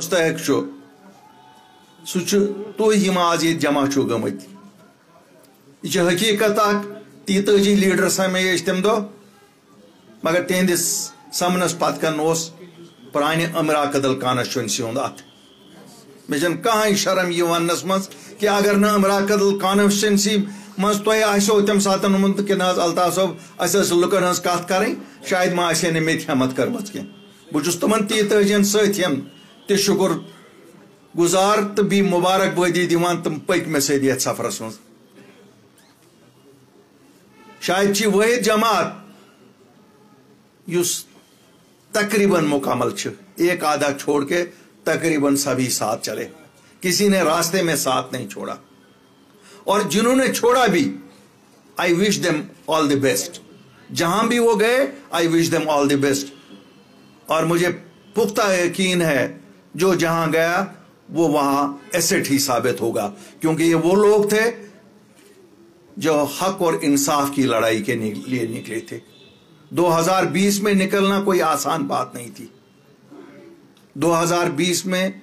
मुस्तहक तुह यम आज ये जमा गमत यह हकीकत तीताजी लीडर समे तम दो मगर तिहंदिस समनस पत कन प्रान अमरा कदल कॉन्स्टिट्यूंसी हुंद अत मे कहीं शर्म यह वनस मज कि अगर न अमरा कदल कॉन्स्टिट्यूंसी मज तुह आसो तम सात कि अल्ताफ साहब अस लुकन हज कत करें शायद मा आसे मे हिम्मत कर्म कह बहुत तुम तीताजन सतन ते शुक्र गुजार तो बी मुबारकबादी दिवान तुम पकमे सदी यथ सफरस मज शायद वाहिद जमात युस तकरीबन मुकम्मल एक आधा छोड़ के तकरीबन सभी साथ चले, किसी ने रास्ते में साथ नहीं छोड़ा। और जिन्होंने छोड़ा भी I wish them all the best, जहां भी वो गए I wish them all the best. और मुझे पुख्ता यकीन है जो जहां गया वो वहां एसेट ही साबित होगा, क्योंकि ये वो लोग थे जो हक और इंसाफ की लड़ाई के लिए निकले थे। 2020 में निकलना कोई आसान बात नहीं थी। 2020 में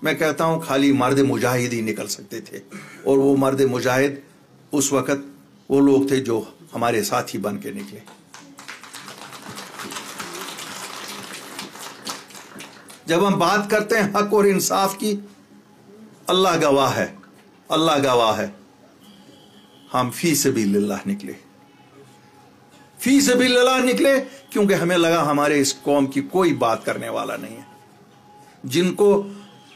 मैं कहता हूं खाली मर्द मुजाहिद ही निकल सकते थे, और वो मर्द मुजाहिद उस वक्त वो लोग थे जो हमारे साथी बन के निकले। जब हम बात करते हैं हक और इंसाफ की, अल्लाह गवाह है, अल्लाह गवाह है, हम फी सबीलिल्लाह निकले, फी सबीलिल्लाह निकले, क्योंकि हमें लगा हमारे इस कौम की कोई बात करने वाला नहीं है। जिनको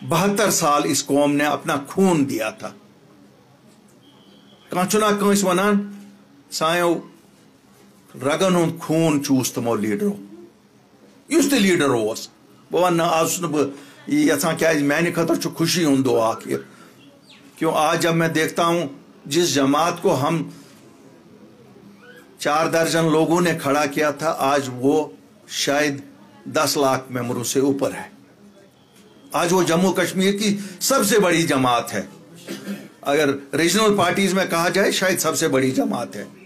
72 साल इस कौम ने अपना खून दिया था, कंचुना कंस वनान सायो रगन हुंद खून चूस तमो लीडरो, युस ते लीडर ओस बह वन आज यहां क्या मैंने खतर खुशी हुंद दो आखिर। क्यों आज जब मैं देखता हूं जिस जमात को हम 4 दर्जन लोगों ने खड़ा किया था, आज वो शायद 10 लाख मेंबरों से ऊपर है। आज वो जम्मू कश्मीर की सबसे बड़ी जमात है, अगर रीजनल पार्टीज में कहा जाए शायद सबसे बड़ी जमात है।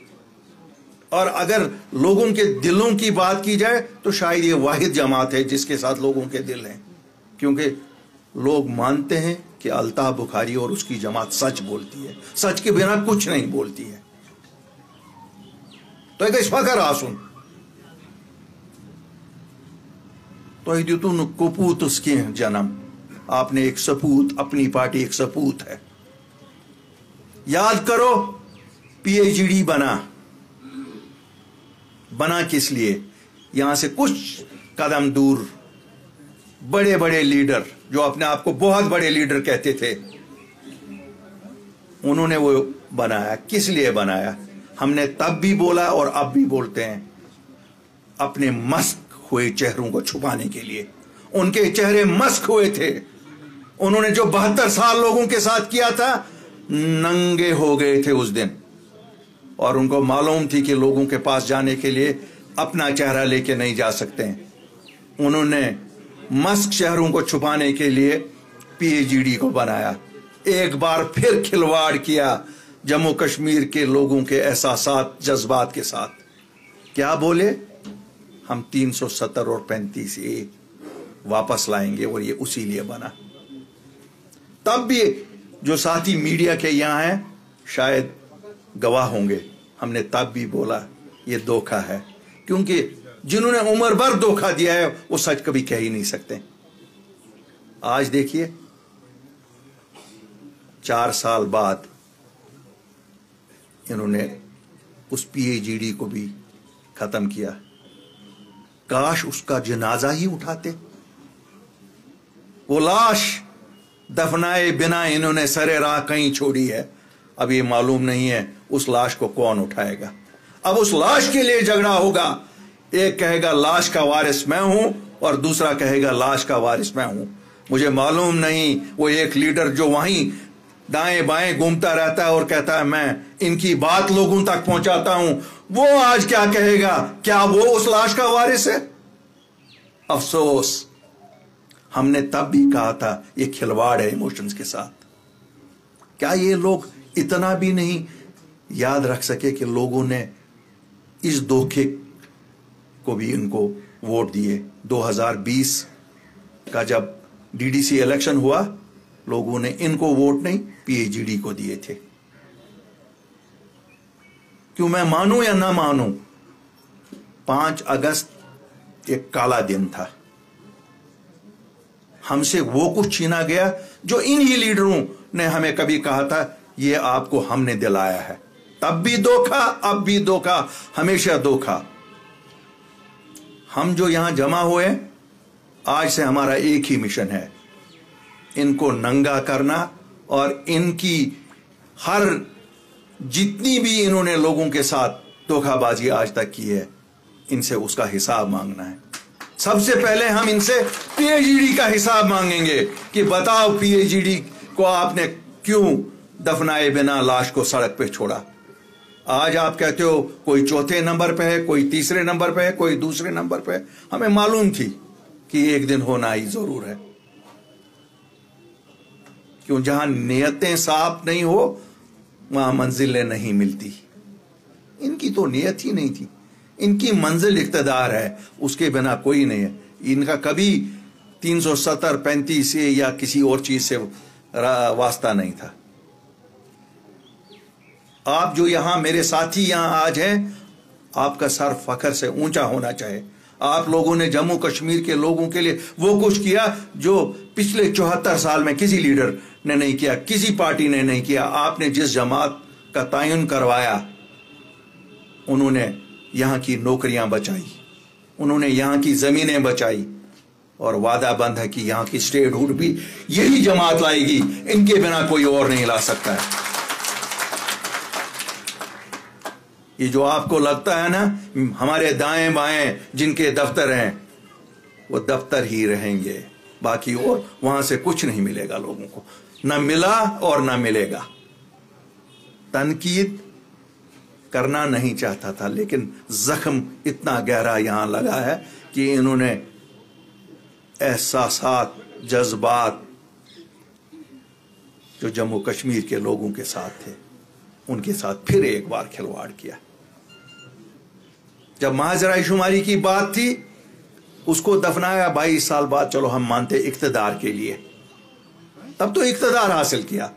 और अगर लोगों के दिलों की बात की जाए तो शायद ये वाहिद जमात है जिसके साथ लोगों के दिल हैं, क्योंकि लोग मानते हैं कि अल्ताफ बुखारी और उसकी जमात सच बोलती है, सच के बिना कुछ नहीं बोलती है। तो एक फकर आसुन तो दितुन कपूत उसके जन्म, आपने एक सपूत, अपनी पार्टी एक सपूत है। याद करो पीएचडी बना किस लिए? यहां से कुछ कदम दूर बड़े बड़े लीडर जो अपने आप को बहुत बड़े लीडर कहते थे, उन्होंने वो बनाया। किस लिए बनाया? हमने तब भी बोला और अब भी बोलते हैं, अपने मस्क हुए चेहरों को छुपाने के लिए। उनके चेहरे मस्क हुए थे, उन्होंने जो 72 साल लोगों के साथ किया था, नंगे हो गए थे उस दिन। और उनको मालूम थी कि लोगों के पास जाने के लिए अपना चेहरा लेके नहीं जा सकते हैं। उन्होंने मस्क चेहरों को छुपाने के लिए पीएचडी को बनाया। एक बार फिर खिलवाड़ किया जम्मू कश्मीर के लोगों के एहसासात जज्बात के साथ। क्या बोले? हम 370 और 35A वापस लाएंगे, और ये उसी लिए बना। तब भी जो साथी मीडिया के यहां हैं शायद गवाह होंगे, हमने तब भी बोला ये धोखा है, क्योंकि जिन्होंने उम्र भर धोखा दिया है वो सच कभी कह ही नहीं सकते। आज देखिए 4 साल बाद इन्होंने उस पीएचडी को भी खत्म किया। काश उसका जनाजा ही उठाते। वो लाश दफनाए बिना इन्होंने सरे राह कहीं छोड़ी है। अब ये मालूम नहीं है उस लाश को कौन उठाएगा। अब उस लाश के लिए झगड़ा होगा। एक कहेगा लाश का वारिस मैं हूं, और दूसरा कहेगा लाश का वारिस मैं हूं। मुझे मालूम नहीं वो एक लीडर जो वहीं दाएं बाएं घूमता रहता है और कहता है मैं इनकी बात लोगों तक पहुंचाता हूं, वो आज क्या कहेगा? क्या वो उस लाश का वारिस है? अफसोस, हमने तब भी कहा था ये खिलवाड़ है इमोशंस के साथ। क्या ये लोग इतना भी नहीं याद रख सके कि लोगों ने इस धोखे को भी इनको वोट दिए? 2020 का जब DDC इलेक्शन हुआ, लोगों ने इनको वोट नहीं PAGD को दिए थे। क्यों मैं मानूं या ना मानूं, 5 अगस्त एक काला दिन था। हमसे वो कुछ छीना गया जो इन्हीं लीडरों ने हमें कभी कहा था ये आपको हमने दिलाया है। तब भी धोखा, अब भी धोखा, हमेशा धोखा। हम जो यहां जमा हुए, आज से हमारा एक ही मिशन है, इनको नंगा करना और इनकी हर जितनी भी इन्होंने लोगों के साथ धोखाबाजी आज तक की है, इनसे उसका हिसाब मांगना है। सबसे पहले हम इनसे PAGD का हिसाब मांगेंगे कि बताओ PAGD को आपने क्यों दफनाए बिना लाश को सड़क पे छोड़ा। आज आप कहते हो कोई चौथे नंबर पे है, कोई तीसरे नंबर पे है, कोई दूसरे नंबर पे है। हमें मालूम थी कि एक दिन होना ही जरूर है। क्यों, जहां नियतें साफ नहीं हो वहां मंजिलें नहीं मिलती। इनकी तो नियत ही नहीं थी, इनकी मंजिल इख्तिदार है, उसके बिना कोई नहीं है। इनका कभी 370, 35 या किसी और चीज से वास्ता नहीं था। आप जो यहां मेरे साथी यहां आज हैं, आपका सर फख्र से ऊंचा होना चाहिए। आप लोगों ने जम्मू कश्मीर के लोगों के लिए वो कुछ किया जो पिछले 74 साल में किसी लीडर ने नहीं किया, किसी पार्टी ने नहीं किया। आपने जिस जमात का तयन करवाया, उन्होंने यहां की नौकरियां बचाई, उन्होंने यहां की जमीनें बचाई, और वादा बंद है कि यहां की स्टेटहुड भी यही जमात लाएगी। इनके बिना कोई और नहीं ला सकता है। ये जो आपको लगता है ना, हमारे दाएं बाएं जिनके दफ्तर हैं, वो दफ्तर ही रहेंगे, बाकी और वहां से कुछ नहीं मिलेगा लोगों को, ना मिला और ना मिलेगा। तनकीद करना नहीं चाहता था, लेकिन जख्म इतना गहरा यहां लगा है कि इन्होंने एहसासात, जज्बात जो जम्मू कश्मीर के लोगों के साथ थे, उनके साथ फिर एक बार खिलवाड़ किया। जब महाजराई शुमारी की बात थी, उसको दफनाया 22 साल बाद, चलो हम मानते इख्तिदार के लिए, तब तो इख्तिदार हासिल किया।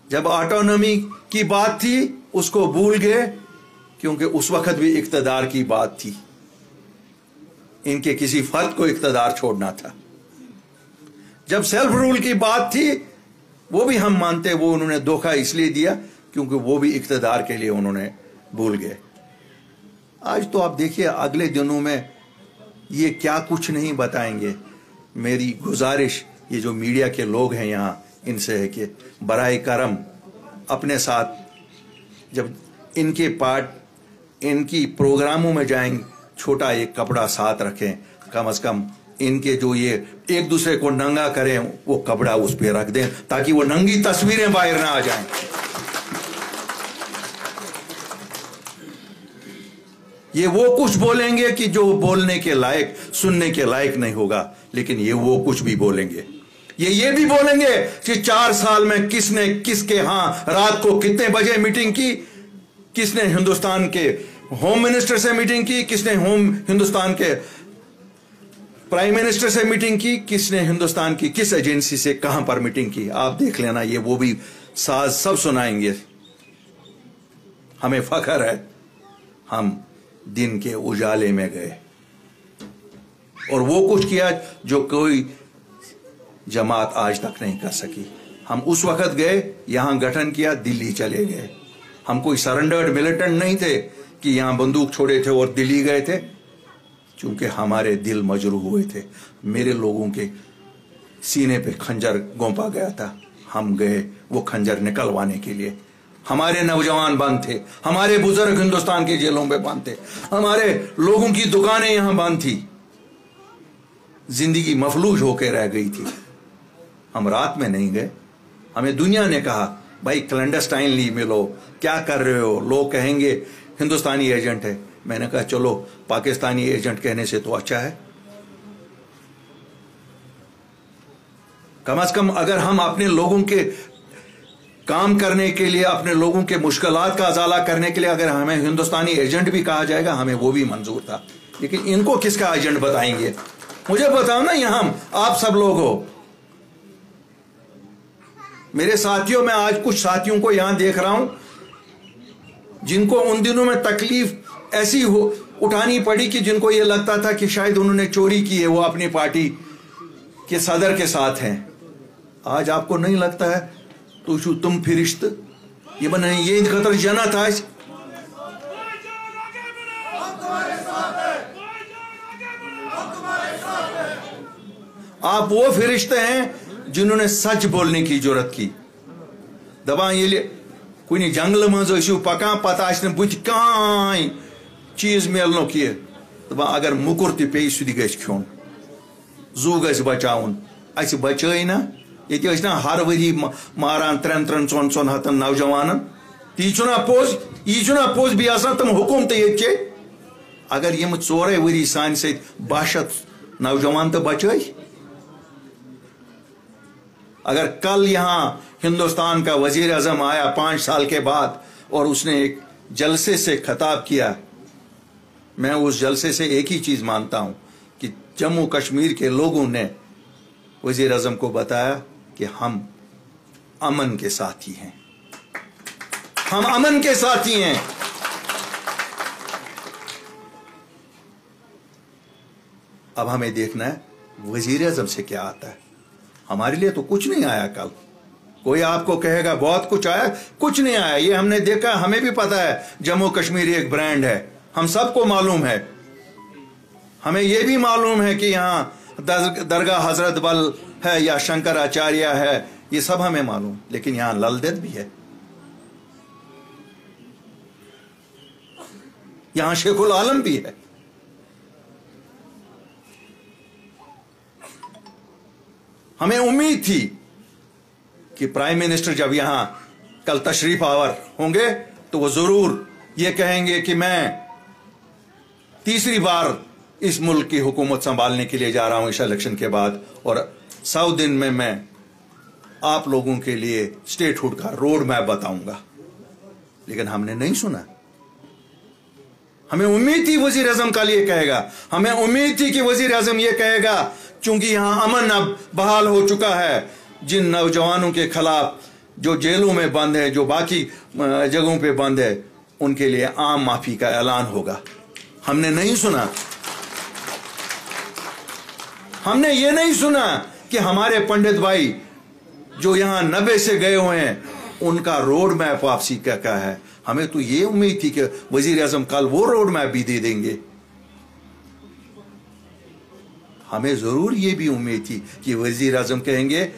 जब ऑटोनॉमी की बात थी, उसको भूल गए, क्योंकि उस वक्त भी इख्तिदार की बात थी। इनके किसी फर्द को इख्तिदार छोड़ना था। जब सेल्फ रूल की बात थी, वो भी हम मानते, वो उन्होंने धोखा इसलिए दिया क्योंकि वो भी इख्तिदार के लिए उन्होंने भूल गए। आज तो आप देखिए अगले दिनों में ये क्या कुछ नहीं बताएंगे। मेरी गुजारिश ये जो मीडिया के लोग हैं यहाँ, इनसे है कि बराए करम अपने साथ जब इनके पार्ट इनकी प्रोग्रामों में जाएंगे, छोटा एक कपड़ा साथ रखें, कम से कम इनके जो ये एक दूसरे को नंगा करें, वो कपड़ा उस पर रख दें, ताकि वो नंगी तस्वीरें बाहर ना आ जाएं। ये वो कुछ बोलेंगे कि जो बोलने के लायक, सुनने के लायक नहीं होगा, लेकिन ये वो कुछ भी बोलेंगे। ये भी बोलेंगे कि 4 साल में किसने किसके यहां रात को कितने बजे मीटिंग की, किसने हिंदुस्तान के होम मिनिस्टर से मीटिंग की, किसने हिंदुस्तान के प्राइम मिनिस्टर से मीटिंग की, किसने हिंदुस्तान की किस एजेंसी से कहां पर मीटिंग की। आप देख लेना, ये वो भी साज सब सुनाएंगे। हमें फख्र है, हम दिन के उजाले में गए और वो कुछ किया जो कोई जमात आज तक नहीं कर सकी। हम उस वक्त गए, यहां गठन किया, दिल्ली चले गए। हम कोई सरेंडर्ड मिलिटेंट नहीं थे कि यहां बंदूक छोड़े थे और दिल्ली गए थे, क्योंकि हमारे दिल मजरूह हुए थे। मेरे लोगों के सीने पे खंजर गोंपा गया था, हम गए वो खंजर निकलवाने के लिए। हमारे नौजवान बंद थे, हमारे बुजुर्ग हिंदुस्तान की जेलों में बंद थे, हमारे लोगों की दुकानें यहां बंद थी, जिंदगी मफलूज होकर रह गई थी। हम रात में नहीं गए। हमें दुनिया ने कहा भाई क्लैंडस्टाइनली मिलो, क्या कर रहे हो, लोग कहेंगे हिंदुस्तानी एजेंट है। मैंने कहा चलो पाकिस्तानी एजेंट कहने से तो अच्छा है। कम से कम अगर हम अपने लोगों के काम करने के लिए, अपने लोगों के मुश्किलात का अजाला करने के लिए अगर हमें हिंदुस्तानी एजेंट भी कहा जाएगा, हमें वो भी मंजूर था। लेकिन इनको किसका एजेंट बताएंगे? मुझे बताओ ना, यहां आप सब लोग हो, मेरे साथियों, मैं आज कुछ साथियों को यहां देख रहा हूं जिनको उन दिनों में तकलीफ ऐसी उठानी पड़ी कि जिनको ये लगता था कि शायद उन्होंने चोरी की है, वो अपनी पार्टी के सदर के साथ हैं। आज आपको नहीं लगता है तो शू तुम फिरिश्त ये बने ये खतर जन्नत आज आप वो फरिश्ते हैं जिन्होंने सच बोलने की जरूरत की। दबा ये कुछ जंगल मजू पकान पता बुत कहीं चीज मिलनो की दबा अगर मुकुर पे सह गो जू ग बचाउन अस बचाई ना ये ना हर वरी मारान 3-3 हतन नौजवान ती पोज यह पोज बी तम हुकूमत ये अगर यम 4 वरी सान स 62 नौजवान तो बचाई। अगर कल यहाँ हिंदुस्तान का वजीर आजम आया 5 साल के बाद और उसने एक जलसे से खिताब किया, मैं उस जलसे से एक ही चीज मानता हूं कि जम्मू कश्मीर के लोगों ने वजीर आजम को बताया कि हम अमन के साथी हैं, हम अमन के साथी हैं। अब हमें देखना है वजीर आजम से क्या आता है। हमारे लिए तो कुछ नहीं आया कल। कोई आपको कहेगा बहुत कुछ आया, कुछ नहीं आया। ये हमने देखा, हमें भी पता है जम्मू कश्मीर एक ब्रांड है, हम सबको मालूम है। हमें यह भी मालूम है कि यहाँ दरगाह हजरत बल है या शंकराचार्य है, ये सब हमें मालूम। लेकिन यहाँ ललदेद भी है, यहाँ शेखुल आलम भी है। हमें उम्मीद थी कि प्राइम मिनिस्टर जब यहां कल तशरीफ आवर होंगे तो वो जरूर ये कहेंगे कि मैं तीसरी बार इस मुल्क की हुकूमत संभालने के लिए जा रहा हूं इस इलेक्शन के बाद, और 100 दिन में मैं आप लोगों के लिए स्टेटहुड का रोड मैप बताऊंगा। लेकिन हमने नहीं सुना। हमें उम्मीद थी वजीर आजम कल ये कहेगा, हमें उम्मीद थी कि वजीर आजम ये कहेगा चूंकि यहां अमन अब बहाल हो चुका है, जिन नौजवानों के खिलाफ जो जेलों में बंद है, जो बाकी जगहों पे बंद है, उनके लिए आम माफी का ऐलान होगा। हमने नहीं सुना। हमने ये नहीं सुना कि हमारे पंडित भाई जो यहां 90 से गए हुए हैं उनका रोड मैप वापसी का है। हमें तो ये उम्मीद थी कि वजीर आजम कल वो रोड मैप भी दे देंगे। हमें जरूर ये भी उम्मीद थी कि वजीर आजम कहेंगे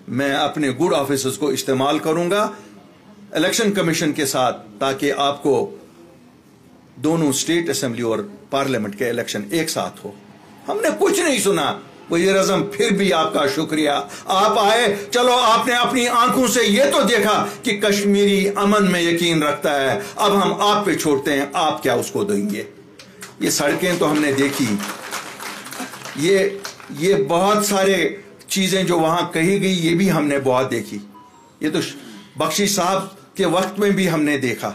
मैं अपने गुड ऑफिसर्स को इस्तेमाल करूंगा इलेक्शन कमीशन के साथ, ताकि आपको दोनों स्टेट असेंबली और पार्लियामेंट के इलेक्शन एक साथ हो। हमने कुछ नहीं सुना। वजीर आजम फिर भी आपका शुक्रिया, आप आए। चलो, आपने अपनी आंखों से ये तो देखा कि कश्मीरी अमन में यकीन रखता है। अब हम आप पे छोड़ते हैं, आप क्या उसको देंगे। ये सड़कें तो हमने देखी, ये बहुत सारे चीजें जो वहां कही गई ये भी हमने बहुत देखी। ये तो बख्शी साहब के वक्त में भी हमने देखा,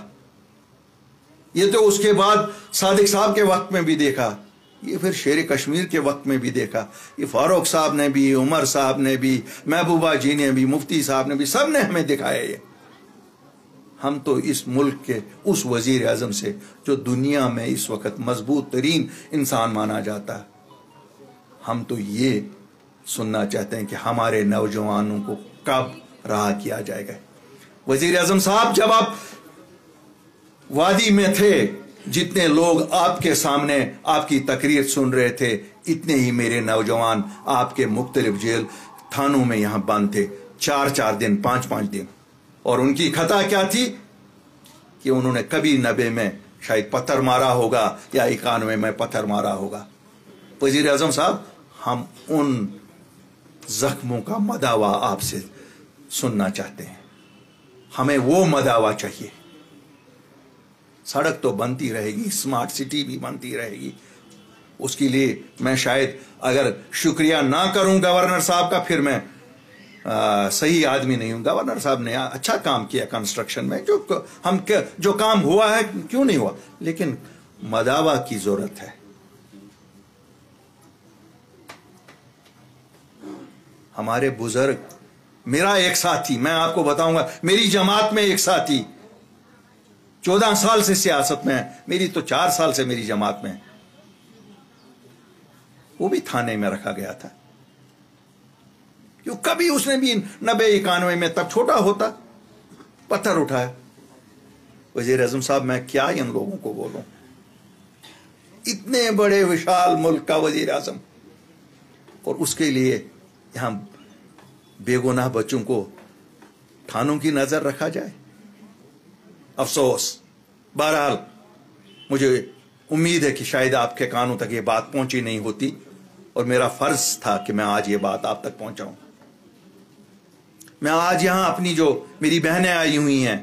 ये तो उसके बाद सादिक साहब के वक्त में भी देखा, ये फिर शेर कश्मीर के वक्त में भी देखा। ये फारूक साहब ने भी, उमर साहब ने भी, महबूबा जी ने भी, मुफ्ती साहब ने भी, सब ने हमें दिखाया। ये हम तो इस मुल्क के उस वजीर आजम से जो दुनिया में इस वक्त मजबूत तरीन इंसान माना जाता है, हम तो ये सुनना चाहते हैं कि हमारे नौजवानों को कब रहा किया जाएगा। वजीर आजम साहब, जब आप वादी में थे, जितने लोग आपके सामने आपकी तकरीर सुन रहे थे, इतने ही मेरे नौजवान आपके मुख्तलिफ जेल थानों में यहां बंद थे, 4-4 दिन, 5-5 दिन। और उनकी खता क्या थी कि उन्होंने कभी 90 में शायद पत्थर मारा होगा या 91 में पत्थर मारा होगा। वजीर आजम साहब, हम उन जख्मों का मदावा आपसे सुनना चाहते हैं। हमें वो मदावा चाहिए। सड़क तो बनती रहेगी, स्मार्ट सिटी भी बनती रहेगी, उसके लिए मैं शायद अगर शुक्रिया ना करूं गवर्नर साहब का, फिर मैं सही आदमी नहीं हूं। गवर्नर साहब ने अच्छा काम किया कंस्ट्रक्शन में, जो काम हुआ है क्यों नहीं हुआ, लेकिन मदावा की जरूरत है। ہمارے بزرگ، میرا ایک ساتھی، میں آپ کو بتاؤں گا، میری جماعت میں ایک ساتھی 14 سال سے سیاست میں ہے، میری تو 4 سال سے میری جماعت میں ہے، وہ بھی تھانے میں رکھا گیا تھا، کیوں کبھی اس نے بھی 90-91 میں، تب چھوٹا ہوتا، پتھر اٹھایا۔ وزیر اعظم صاحب میں کیا ان لوگوں کو بولوں، اتنے بڑے وشال ملک کا وزیر اعظم، اور اس کے لیے یہاں بے گناہ بچوں کو تھانوں کی نظر رکھا جائے۔ افسوس، بہرحال مجھے امید ہے کہ شاید آپ کے کانوں تک یہ بات پہنچی نہیں ہوتی، اور میرا فرض تھا کہ میں آج یہ بات آپ تک پہنچاؤں۔ میں آج یہاں اپنی جو میری بہنیں آئی ہوئی ہیں،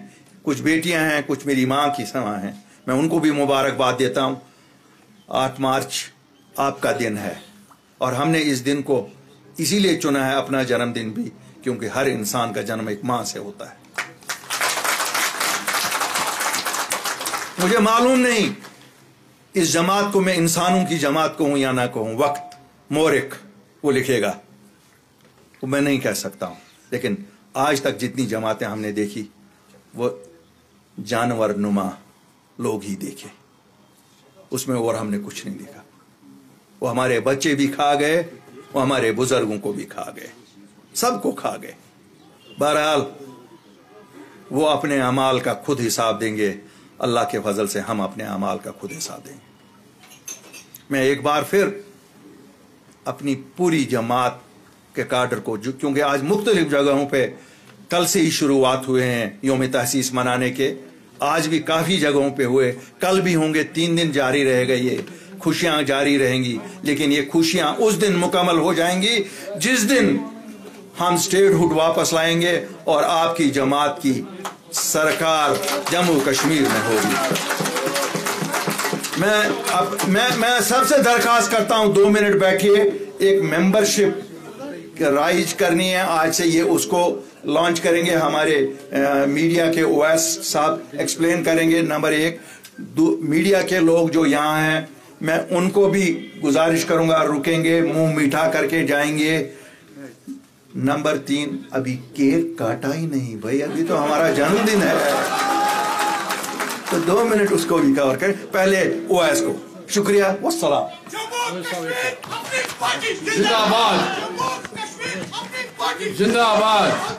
کچھ بیٹیاں ہیں، کچھ میری ماں کی سما ہیں، میں ان کو بھی مبارکباد دیتا ہوں۔ 8 مارچ آپ کا دن ہے، اور ہم نے اس دن کو اسی لیے چنا ہے، اپنا جنم دن بھی، کیونکہ ہر انسان کا جنم ایک ماں سے ہوتا ہے۔ مجھے معلوم نہیں اس جماعت کو میں انسانوں کی جماعت کہوں یا نہ کہوں، وقت مورخ وہ لکھے گا، وہ میں نہیں کہہ سکتا ہوں، لیکن آج تک جتنی جماعتیں ہم نے دیکھی وہ جانور نما لوگ ہی دیکھے، اس میں اور ہم نے کچھ نہیں دیکھا۔ وہ ہمارے بچے بھی کھا گئے، وہ ہمارے بزرگوں کو بھی کھا گئے، سب کو کھا گئے۔ بہرحال وہ اپنے اعمال کا خود حساب دیں گے، اللہ کے فضل سے ہم اپنے اعمال کا خود حساب دیں گے۔ میں ایک بار پھر اپنی پوری جماعت کے کاڈر کو، کیونکہ آج مختلف جگہوں پہ کل سے ہی شروعات ہوئے ہیں یوم تاسیس منانے کے، آج بھی کافی جگہوں پہ ہوئے، کل بھی ہوں گے، 3 دن جاری رہے گا، یہ خوشیاں جاری رہیں گی، لیکن یہ خوشیاں اس دن مکمل ہو جائیں گی جس دن ہم اسٹیٹ ہوڈ واپس لائیں گے اور آپ کی جماعت کی سرکار جموں کشمیر میں ہوگی۔ میں سب سے درخواست کرتا ہوں 2 منٹ بیٹھیے، ایک ممبرشپ رائج کرنی ہے، آج سے یہ اس کو لانچ کریں گے ہمارے میڈیا کے اویس صاحب ایکسپلین کریں گے۔ نمبر 1، میڈیا کے لوگ جو یہاں ہیں میں ان کو بھی گزارش کروں گا، رکیں گے، منہ میٹھا کر کے جائیں گے۔ نمبر 3، ابھی کیک کاٹا ہی نہیں بھائی، ابھی تو ہمارا جنم دن ہے، تو 2 منٹ اس کو بھی کور کریں، پہلے اویس کو۔ شکریہ، والسلام۔ زندہ آباد، زندہ آباد۔